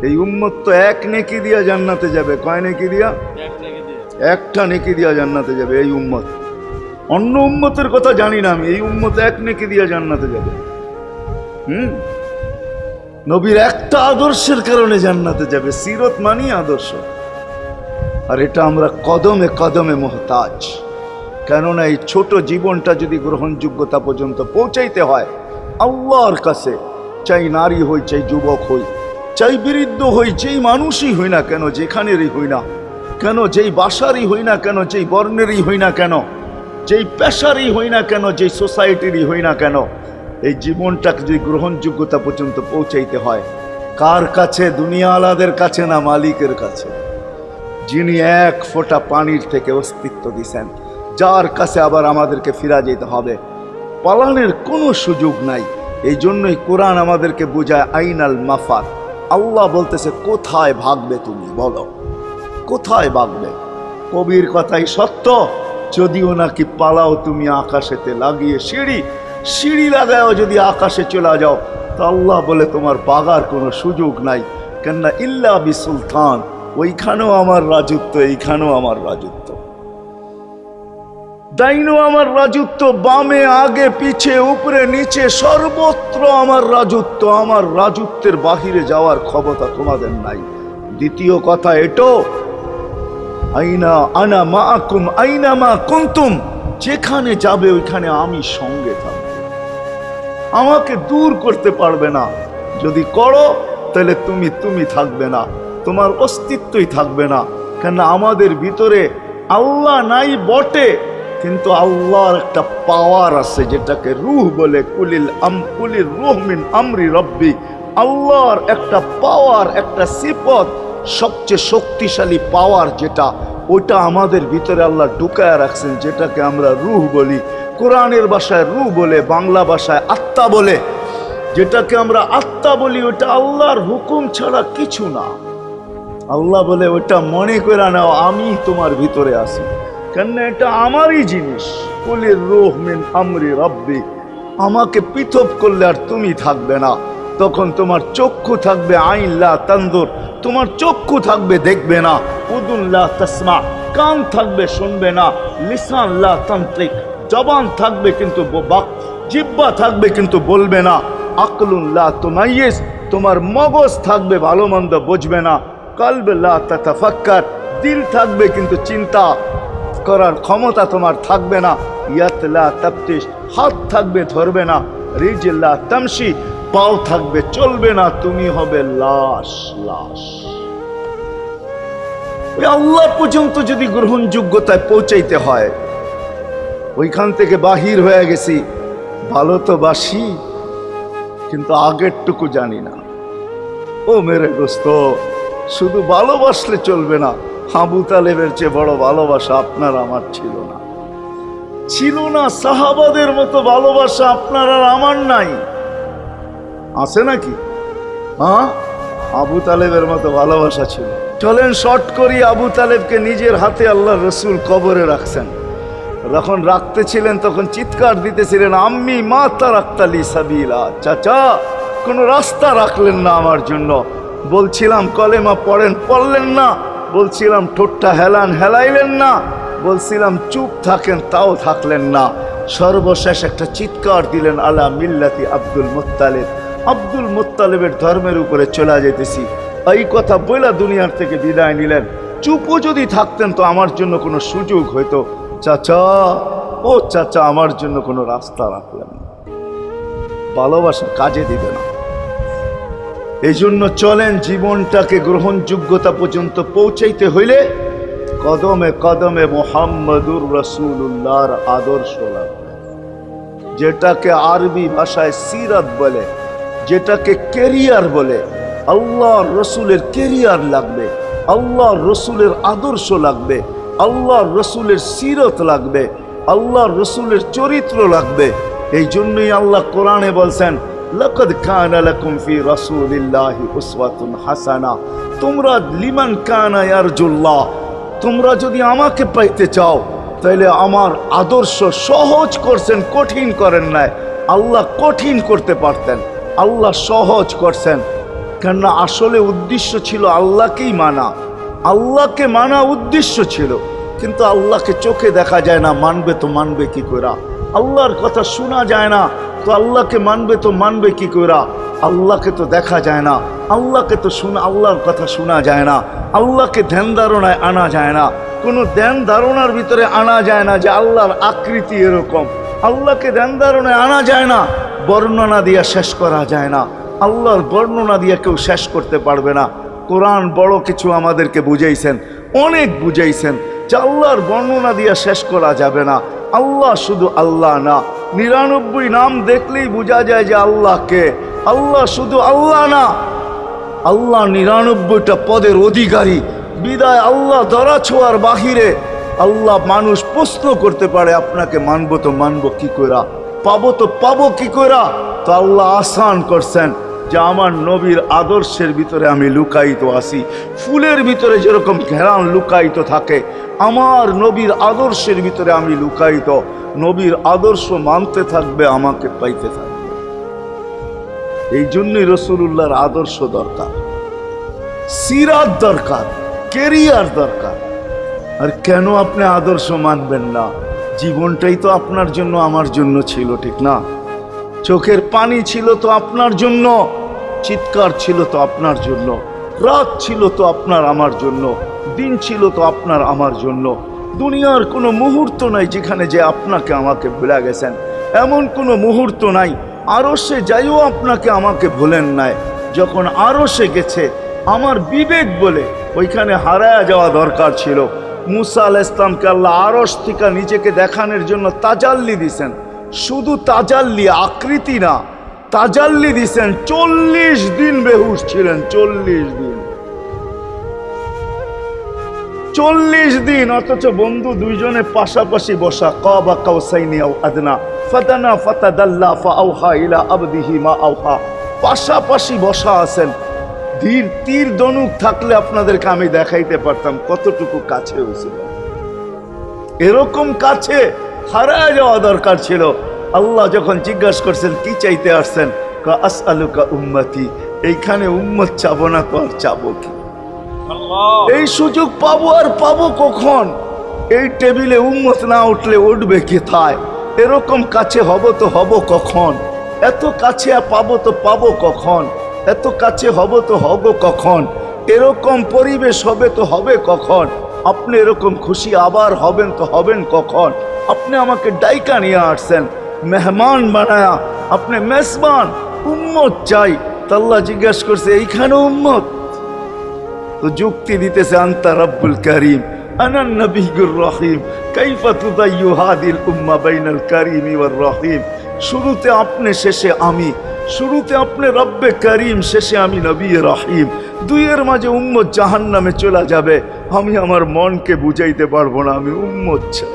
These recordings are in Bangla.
এই উম্মত তো এক নেকি দিয়া জান্নাতে যাবে। কয় নেকি দিয়া? একটা নেকি দিয়া জান্নাতে যাবে এই উম্মত। অন্য উম্মতের কথা জানি না আমি, এই উম্মত এক নেকি দিয়া জান্নাতে যাবে। নবীর একটা আদর্শের কারণে জান্নাতে যাবে। সিরত মানি আদর্শ, আর এটা আমরা কদমে কদমে মুহতাজ। কেননা এই ছোট জীবনটা যদি গ্রহণযোগ্যতা পর্যন্ত পৌঁছাইতে হয় আল্লাহর কাছে, চাই নারী হই, চাই যুবক হই, চাই বৃদ্ধ হই, যেই মানুষই হই না কেন, যেখানেরই হই না কেন, যেই বাসারই হই না কেন, যেই বর্ণেরই হই না কেন, যেই পেশারই হই না কেন, যেই সোসাইটিরই হই না কেন, এই জীবনটাকে যদি গ্রহণযোগ্যতা পর্যন্ত পৌঁছাইতে হয় কার কাছে? দুনিয়াওয়ালাদের কাছে না, মালিকের কাছে, যিনি এক ফোঁটা পানির থেকে অস্তিত্ব দিছেন, যার কাছে আবার আমাদেরকে ফিরা যেতে হবে। পালানের কোনো সুযোগ নাই। এই জন্যই কোরআন আমাদেরকে বোঝায় আইনাল মাফার। আল্লাহ বলতেছে কোথায় ভাগবে তুমি, বলো কোথায় ভাগবে? কবির কথাই সত্য, যদিও নাকি পালাও তুমি আকাশেতে লাগিয়ে সিঁড়ি, সিঁড়ি লাগাও যদি আকাশে চলে যাও, তো আল্লাহ বলে তোমার বাগার কোনো সুযোগ নাই। কেননা ইল্লা বি সুলতান, ওইখানেও আমার রাজত্ব, এইখানেও আমার রাজত্ব, ডাইনো আমার রাজত্ব, বামে আগে পিছে উপরে নিচে সর্বত্র আমার রাজত্ব। আমার রাজত্বের বাহিরে যাওয়ার ক্ষমতা তোমাদের নাই। দ্বিতীয় কথা এটো, আইনা আনা মাআকুম আইনা মা কুনতুম, যেখানে যাবে ওইখানে আমি সঙ্গে থাকব, আমাকে দূর করতে পারবে না। যদি করো তাহলে তুমি থাকবে না, তোমার অস্তিত্বই থাকবে না। কেন আমাদের ভিতরে আল্লাহ নাই বটে, কিন্তু আল্লাহর একটা পাওয়ার আছে যেটাকে রূহ বলে। কুলির রূহ মিন আমরি রব্বি, আল্লাহর একটা পাওয়ার, একটা সিফত, সবচেয়ে শক্তিশালী পাওয়ার যেটা, ওটা আমাদের ভিতরে আল্লাহ ঢুকায় রাখছেন, যেটাকে আমরা রূহ বলি। কোরআনের ভাষায় রূহ বলে, বাংলা ভাষায় আত্মা বলে। যেটাকে আমরা আত্মা বলি ওটা আল্লাহর হুকুম ছাড়া কিছু না। আল্লাহ বলে ওটা মনে করে নাও আমি তোমার ভিতরে আছি, কেন এটা আমারই জিনিস। কুলির রূহ মিন আমরি রব্বি, আমাকে পৃথক করলে আর তুমি থাকবে না। তখন তোমার চক্ষু থাকবে আইন লা তানজুর, তোমার চক্ষু থাকবে দেখবে না। উদুন লা তাসমা, কান থাকবে শুনবে না। লিসান লা তান্তিক, জবান থাকবে কিন্তু জিহ্বা থাকবে কিন্তু বলবে না। আকলুন লা তুমাইয়িজ, তোমার মগজ থাকবে ভালো মন্দ বুঝবে না। কলব লা তাতাফাক্কার, দিল থাকবে কিন্তু চিন্তা করার ক্ষমতা তোমার থাকবে না। ইয়াত লা তাফতিশ, হাত থাকবে ধরবে না। রিজল লা তামশি, পাও থাকবে চলবে না। তুমি হবে লাশ। ওই আল্লাহ পর্যন্ত যদি গ্রহণযোগ্যতায় পৌঁছাইতে হয়, ওইখান থেকে বাহির হয়ে গেছি। ভালো তো বাসি, কিন্তু আগেরটুকু জানি না। ও মেরে দোস্ত, শুধু ভালোবাসলে চলবে না। আবু তালেবের চেয়ে বড় ভালোবাসা আপনার আমার ছিল না, ছিল না। সাহাবাদের মতো ভালোবাসা আপনার আর আমার নাই, আছে নাকি? হ্যাঁ, আবু তালেবের মতো ভালোবাসা ছিল। চলেন শর্ট করি। আবু তালেবকে নিজের হাতে আল্লাহ রসুল কবরে রাখছেন। যখন রাখতেছিলেন তখন চিৎকার দিতেছিলেন, আম্মি মা তারাক্তালি সাবিলা, চাচা কোন রাস্তা রাখলেন না আমার জন্য। বলছিলাম কলেমা পড়েন, পড়লেন না। বলছিলাম ঠোঁটটা হেলান, হেলাইলেন না। বলছিলাম চুপ থাকেন, তাও থাকলেন না। সর্বশেষ একটা চিৎকার দিলেন, আলা মিল্লাতি আব্দুল মুত্তালিব, আব্দুল মুত্তালিবের ধর্মের উপরে চলে যেতেছি। এই কথা বলে দুনিয়ার থেকে বিদায় নিলেন। চুপও যদি থাকতেন তো আমার জন্য কোনো সুযোগ হইতো। চাচা, ও চাচা, আমার জন্য কোনো রাস্তা রাখলেন না। ভালোবাসা কাজে দিবে না। এই জন্য চলেন, জীবনটাকে গ্রহণযোগ্যতা পর্যন্ত পৌঁছাইতে হইলে কদমে কদমে মুহাম্মদুর রাসূলুল্লাহর আদর্শ লাগবে, যেটাকে আরবি ভাষায় সিরাত বলে, যেটাকে কেরিয়ার বলে। আল্লাহর রসুলের কেরিয়ার লাগবে, আল্লাহর রসুলের আদর্শ লাগবে, আল্লাহর রসুলের সিরত লাগবে, আল্লাহর রসুলের চরিত্র লাগবে। এই জন্যই আল্লাহ কোরআনে বলছেন, লাকাদ কানা লাকুম ফি রাসূলিল্লাহি উসওয়াতুন হাসানা, তোমরা লিমান কানা ইয়ারজুল্লাহ, তোমরা যদি আমাকে পাইতে চাও তাহলে আমার আদর্শ সহজ করছেন, কঠিন করেন নাই। আল্লাহ কঠিন করতে পারতেন, আল্লাহ সহজ করছেন। কেননা আসলে উদ্দেশ্য ছিল আল্লাহকেই মানা, আল্লাহকে মানা উদ্দেশ্য ছিল। কিন্তু আল্লাহকে চোখে দেখা যায় না, মানবে তো মানবে কি করে? আল্লাহর কথা শোনা যায় না, তো আল্লাহকে মানবে তো মানবে কি করে? আল্লাহকে তো দেখা যায় না, আল্লাহকে তো আল্লাহর কথা শোনা যায় না, আল্লাহকে ধ্যান ধারণায় আনা যায় না, কোনো ধ্যান ধারণার ভিতরে আনা যায় না যে আল্লাহর আকৃতি এরকম। আল্লাহকে ধ্যান ধারণায় আনা যায় না, বর্ণনা দিয়ে শেষ করা যায় না। আল্লাহর বর্ণনা দিয়ে কেউ শেষ করতে পারবে না। কোরআন বড় কিছু আমাদেরকে বুঝাইছেন, অনেক বুঝাইছেন যে আল্লাহর বর্ণনা দিয়ে শেষ করা যাবে না। আল্লাহ শুধু আল্লাহ না, 99 নাম দেখলেই বোঝা যায় যে আল্লাহকে। আল্লাহ শুধু আল্লাহ না, আল্লাহ 99টা পদের অধিকারী। বিদায় আল্লাহ ধরা ছোঁয়ার বাহিরে আল্লাহ মানুষ প্রশ্ন করতে পারে, আপনাকে মানবো তো মানবো কি কইরা, পাবো তো পাবো কি কইরা? তো আল্লাহ আসান করছেন যে আমার নবীর আদর্শের ভিতরে আমি লুকায়িত আছি। ফুলের ভিতরে যেরকম ঘেরান লুকায়িত থাকে, আমার নবীর আদর্শের ভিতরে আমি লুকায়িত। নবীর আদর্শ মানতে থাকবে, আমাকে পাইতে থাকবে। এই জন্যই রাসূলুল্লাহর আদর্শ দরকার, সিরাত দরকার, কেরিয়ার দরকার। আর কেন আপনি আদর্শ মানবেন না? জীবনটাই তো আপনার জন্য আমার জন্য ছিল, ঠিক না? চোখের পানি ছিল তো আপনার জন্য, চিৎকার ছিল তো আপনার জন্য, রাত ছিল তো আপনার আমার জন্য, দিন ছিল তো আপনার আমার জন্য। দুনিয়ার কোনো মুহূর্ত নাই যেখানে যে আপনাকে আমাকে ভুলে গেছেন, এমন কোনো মুহূর্ত নাই। আরশে যাইও আপনাকে আমাকে ভুলেন নাই। যখন আরশে গেছে আমার বিবেক বলে ওইখানে হারায়া যাওয়া দরকার ছিল। মুসা আলাইহিস সালামকে আল্লাহ আরশ থেকে নিজেকে দেখানোর জন্য তাজাল্লি দিছেন। শুধু তাজাল্লি, আকৃতি না, তাজাল্লি দিছেন। 40 দিন বেহুশ ছিলেন, 40 দিন, 40 দিন। অথচ বন্ধু দুইজনে পাশাপাশি বসা, কাবা কাউসাইনি আও আদনা ফাদানা ফাতাদাল্লা ফাআওহা ইলা আবদিহি মা আওহা, পাশাপাশি বসা আছেন। তীর ধনুক থাকলে আপনাদেরকে আমি দেখাইতে পারতাম কতটুকু কাছে হয়েছিল। এরকম কাছে হারায় যাওয়া দরকার ছিল। আল্লাহ যখন জিজ্ঞাসা করছেন কি চাইতে আসছেন, আসআলুকা উম্মতি, এইখানে উম্মত চাবো না তো আর চাবো কি? এই সুযোগ পাবো আর পাবো কখন? এই টেবিলে উম্মত না উঠলে উঠবে কোথায়? এরকম কাছে হব তো হব কখন? এত কাছে পাবো তো পাবো কখন? এত কাছে হব তো হব কখন? এরকম পরিবেশ হবে তো হবে কখন? আপনি এরকম খুশি আবার হবেন তো হবেন কখন? আপনি আমাকে ডাইকা নিয়ে আসছেন, মেহমান বানায়া, আপনি মেজবান, উম্মত চাই। আল্লাহ জিজ্ঞাসা করছে এইখানে উম্মত? তো যুক্তি দিতেছে আনতা রব্বুল করিম আনান নবিয়্যুর রহিম কাইফা তুদাইয়ু হাদিল উম্মাহ বাইনাল কারীমি ওয়ার রহিম। শুরুতে আপনি, শেষে আমি। শুরুতে আপনি রব্বে করিম, শেষে আমি নবী রহিম। দুইয়ের মাঝে উম্মত জাহান্নামে চলে যাবে। আমি আমার মনকে বুঝাইতে পারবো না, আমি উম্মত চাই।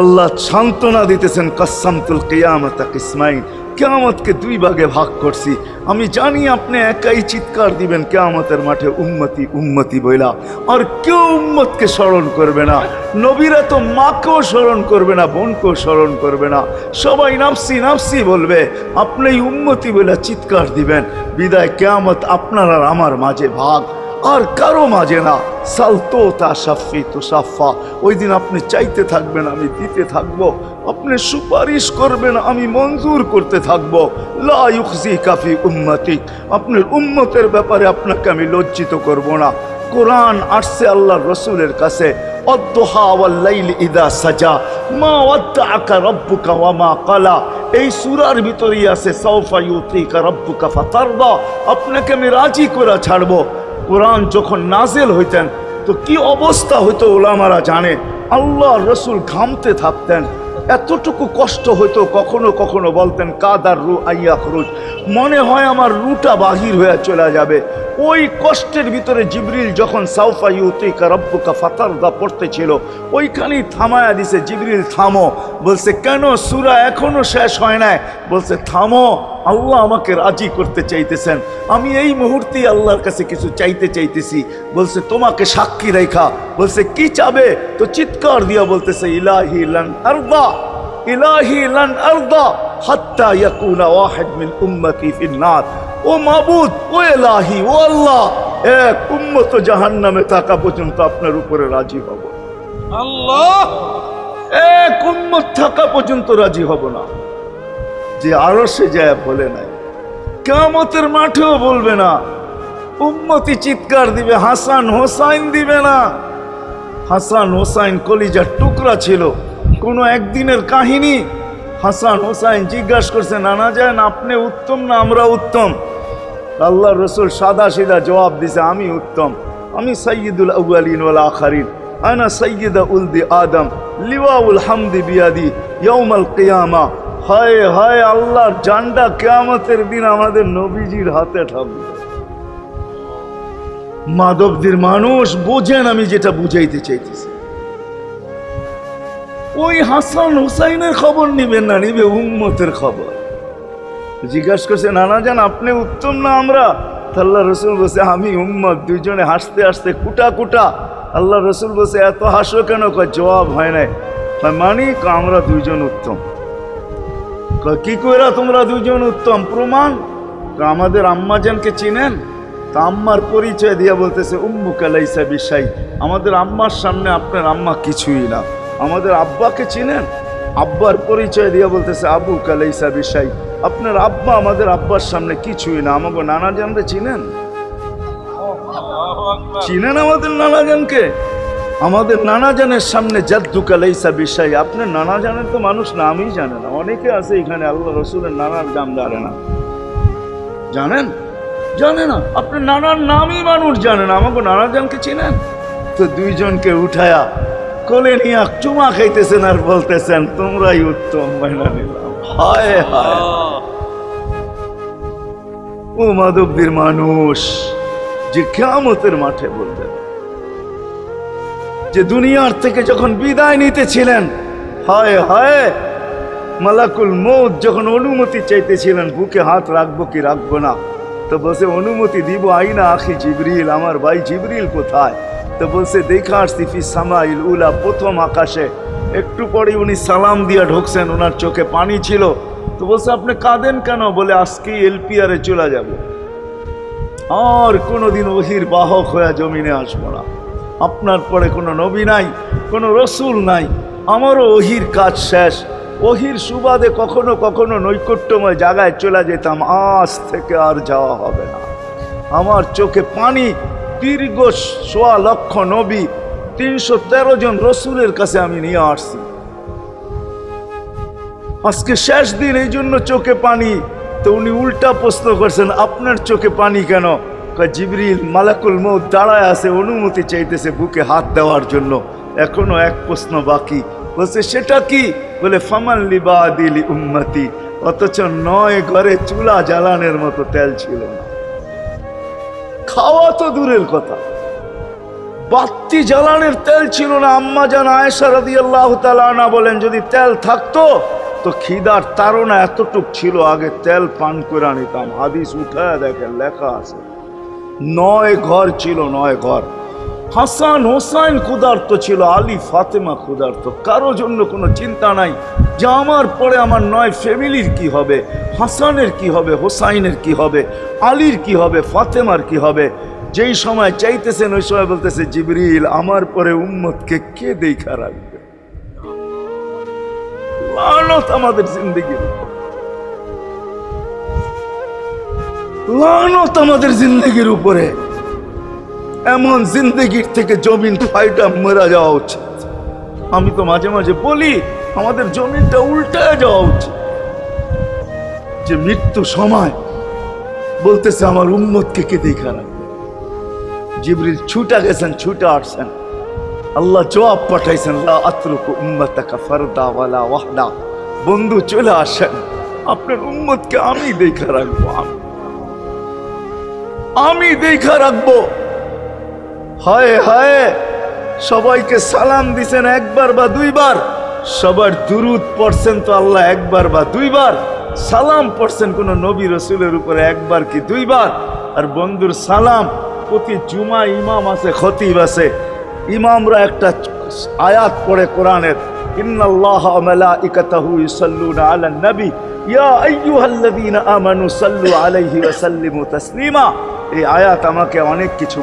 আল্লাহ সান্ত্বনা দিতেছেন, কাসসামতুল কিয়ামাতা কিসমাইন, কিয়ামতকে 2 ভাগে ভাগ করছি। আমি জানি আপনি একাই চিৎকার দিবেন কিয়ামতের মাঠে উম্মতি উম্মতি বইলা, আর কেউ উম্মতকে স্মরণ করবে না। নবীরা তো মাকেও স্মরণ করবে না, বোনকেও স্মরণ করবে না, সবাই নাফসি নাফসি বলবে। আপনি উম্মতি বইলা চিৎকার দিবেন। বিদায় কিয়ামত আপনার আর আমার মাঝে ভাগ, আর কারো মাঝে না। সালতো তা সাফি তো সাফা, ওই দিন আপনি চাইতে থাকবেন, আমি দিতে থাকবো। আপনি সুপারিশ করবেন, আমি মঞ্জুর করতে থাকবো। লা ইউখজিকা ফি উম্মতিক, আপনার উম্মতের ব্যাপারে আপনাকে আমি লজ্জিত করব না। কোরআন আসছে আল্লাহর রসুলের কাছে, অদ্দুহা ওয়াল লাইলি ইদা সাজা মা ওয়াদ্দাআকা রাব্বুকা ওয়া মা ক্বালা। এই সূরার ভিতরেই আছে সাউফা ইউতিকা রাব্বুকা ফাতারদা, আপনাকে আমি রাজি করে ছাড়বো। কোরআন যখন নাজেল হইতেন তো কি অবস্থা হইতো ওলামারা জানে। আল্লাহ রসুল ঘামতে থাকতেন, এতটুকু কষ্ট হইতো। কখনো কখনো বলতেন কাদার রু আইয়া খরুজ, মনে হয় আমার রুটা বাহির হয়ে চলে যাবে। ওই কষ্টের ভিতরে জিবরিল যখন সাউফা ইউতিকা রাব্বুকা ফাতারদা পড়তেছিল, ওইখানেই থামায়া দিছে, জিবরিল থামো। বলছে কেন? সূরা এখনো শেষ হয় নাই। বলছে থামো, আল্লাহ আমাকে রাজি করতে চাইতেছেন, আমি এই মুহূর্তেই আল্লাহর কাছে কিছু চাইতে চাইতেছি। বলছে তোমাকে সাক্ষী রেখা। বলছে কি চাবে? তো চিৎকার দিয়া বলতেছে ইলাহি লান আরদা, ইলাহি লান আরদা হাত্তা ইয়াকুনা ওয়াহিদ মিন উম্মতি ফিন নার। ও মাবুদ, ও এলাহি, ও আল্লাহ, এক উম্মত জাহান্নামে থাকা পর্যন্ত আপনার উপরে রাজি হব। আল্লাহ, এক উম্মত থাকা পর্যন্ত রাজি হব না। যে আরশে যায় বলে নাই, কিয়ামতের মাঠেও বলবে না। উম্মতি চিৎকার দিবে, হাসান হোসাইন দিবে না। হাসান হোসাইন কলিজার টুকরা ছিল, কোনো একদিনের কাহিনী। হাসান হোসাইন জিজ্ঞাসা করছে, নানা যান আপনি উত্তম না আমরা উত্তম? আল্লাহ রসুল সাদা সিধা জবাব দিছে, আমি উত্তম, আমি সাইয়্যিদুল আউয়ালিন ওয়াল আখিরিন, আনা সাইয়্যিদা উলদি আদম, লিওয়াউল হামদি বিয়াদি ইয়াউমাল কিয়ামা। হায় হায়, আল্লাহর জান্ডা কিয়ামতের দিন আমাদের নবীজির হাতে থাকবে। মাধবদের মানুষ বোঝেন আমি যেটা বুঝাইতে চাইতেছি। ওই হাসান হুসাইনের খবর নিবেন না, নিবে উম্মতের খবর। জিজ্ঞাসা করছে, নানা যান আপনি উত্তম না আমরা? আল্লাহ রসুল বলছে, আমি উম্মত। দুইজনে হাসতে হাসতে কুটা কুটা। আল্লাহ রসুল বলছে, এত হাসো কেন? জবাব হয় নাই। মানি আমরা দুইজন উত্তম। কি কইরা তোমরা দুইজন উত্তম? প্রমাণ। আমাদের আম্মাজানকে চিনেন? তা আম্মার পরিচয় দিয়া বলতেছে, উম্মুকা লাইসা বিশাই, আমাদের আম্মার সামনে আপনার আম্মা কিছুই না। আমাদের আব্বাকে চিনেন? আব্বার পরিচয় দিয়া বলতেছে, আবুকা লাইসা বিশাই, আপনার আব্বা আমাদের আব্বার সামনে কিছুই না। আমাকে নানা জানরে চিনেন? চিনেন আমাদের নানা জানকে? আমাদের নানা জানের সামনে জাদ্দুকা লাইসা বিশাই, আপনার নানা জানের তো মানুষ নামই জানে না। অনেকে আছে এখানে আল্লাহ রসুলের নানার নাম জানে না। জানেন? জানে না। আপনার নানার নামই মানুষ জানে না। আমাকে নানা জানকে চিনেন? তো দুইজনকে উঠায়া কোলে নিয়ে চুমা খাইতেছেন আর বলতেছেন, তোমরাই উত্তম, মাইনা নিলাম। হায় হায়, ও মাধবদের মানুষ যে কিয়ামতের মাঠে বলবেন, যে দুনিয়ার থেকে যখন বিদায় নিতেছিলেন, হায় হায়, মালাকুল মউত যখন অনুমতি চাইতেছিলেন, বুকে হাত রাখবো কি রাখবো না, তো বলছে অনুমতি দিব, আইনা আখি জিবরিল, আমার ভাই জিবরিল কোথায়? তো বলছে, দেখা আসছি ফি সামাইল উলা, প্রথম আকাশে। একটু পরে উনি সালাম দিয়া ঢুকছেন, ওনার চোখে পানি ছিল। তো বলছে, আপনি কাঁদেন কেন? বলে, আজকেই এলপিআরে চলে যাব, আর কোনোদিন ওহির বাহক হয়ে জমিনে আসবো না। আপনার পরে কোনো নবী নাই, কোনো রসুল নাই, আমারও ওহির কাজ শেষ। ওহির সুবাদে কখনো কখনো নৈকট্যময় জায়গায় চলে যেতাম, আজ থেকে আর যাওয়া হবে না। আমার চোখে পানি। দীর্ঘ ১.৫ লক্ষ নবী, ৩১৩ জন রসুলের কাছে আমি নিয়ে আসছি। আজকে শেষ দিন, এই জন্য চোখে পানি। তো উনি উল্টা প্রশ্ন করছেন, আপনার চোখে পানি কেন? জিবরিল মালাকুল মউত দাঁড়ায় আছে, অনুমতি চাইতেছে বুকে হাত দেওয়ার জন্য। এখনো এক প্রশ্ন বাকি। বলছে, সেটা কি? বলে, ফামান লিবাদিলি উম্মতি। অথচ ৯ ঘরে চুলা জ্বালানোর মতো তেল ছিল না। খাওয়া তো দূরের কথা, বাতি জ্বালানোর তেল ছিল না। আম্মা জান আয়েশা রাদিয়াল্লাহু তাআলা আনহা বলেন, যদি তেল থাকতো তো খিদার তাড়না এতটুক ছিল, আগে তেল পান করে নিতাম। হাদিস উঠায় দেখেন, লেখা আছে ৯ ঘর ছিল, ৯ ঘর। হাসান হোসাইন ক্ষুধার্ত ছিল, আলী ফাতেমা ক্ষুধার্ত। কারো জন্য কোনো চিন্তা নাই যে আমার পরে আমার ৯ ফ্যামিলির কি হবে, হাসানের কি হবে, হোসাইনের কি হবে, আলীর কি হবে, ফাতেমার কি হবে। যেই সময় চাইতেছেন ওই সময় বলতেছে, জিবরিল আমার পরে উম্মতকে কে দেখা রাখবে? লানত আমাদের জিন্দেগির উপর, লানত আমাদের জিন্দেগির উপরে। এমন জিন্দেগির থেকে জমিন ফাইটা মরা যাওয়া উচিত। আমি তো মাঝে মাঝে বলি, আমাদের জমিনটা উল্টায় যাওয়া উচিত। যে মৃত্যু সময় বলতেছে, আমার উম্মতকে কে দেখা রাখবে? জিবরিল ছুটা গেছেন, ছুটা আসছেন। আল্লাহ জবাব পাঠাইছেন, লা আতরুকু উম্মাতাকা ফারদা ওয়ালা ওয়াহদা। বন্ধু চলে আসেন, আপনার উম্মতকে আমি দেখা রাখবো, আমি দেখা রাখবো। হায় হায়, সবাইকে সালাম দিছেন একবার বা দুইবার, সবার দুরুদ পড়ছেন তো আল্লাহ একবার বা দুইবার, সালাম পড়ছেন কোন নবী রসুলের উপরে একবার কি দুইবার। আর বন্ধুর সালাম প্রতি জুমা ইমাম আছে, খতিব আছে, ইমামরা একটা আয়াত পড়ে কোরআনের, ইন্নাল্লাহা ওয়া মালাইকাতাহু ইউসাল্লুনা আলান নবী ইয়া আইয়ুহাল্লাযীনা আমানু সাল্লু আলাইহি ওয়া সাল্লিমু তাসলিমা। এই আয়াত আমাকে অনেক কিছু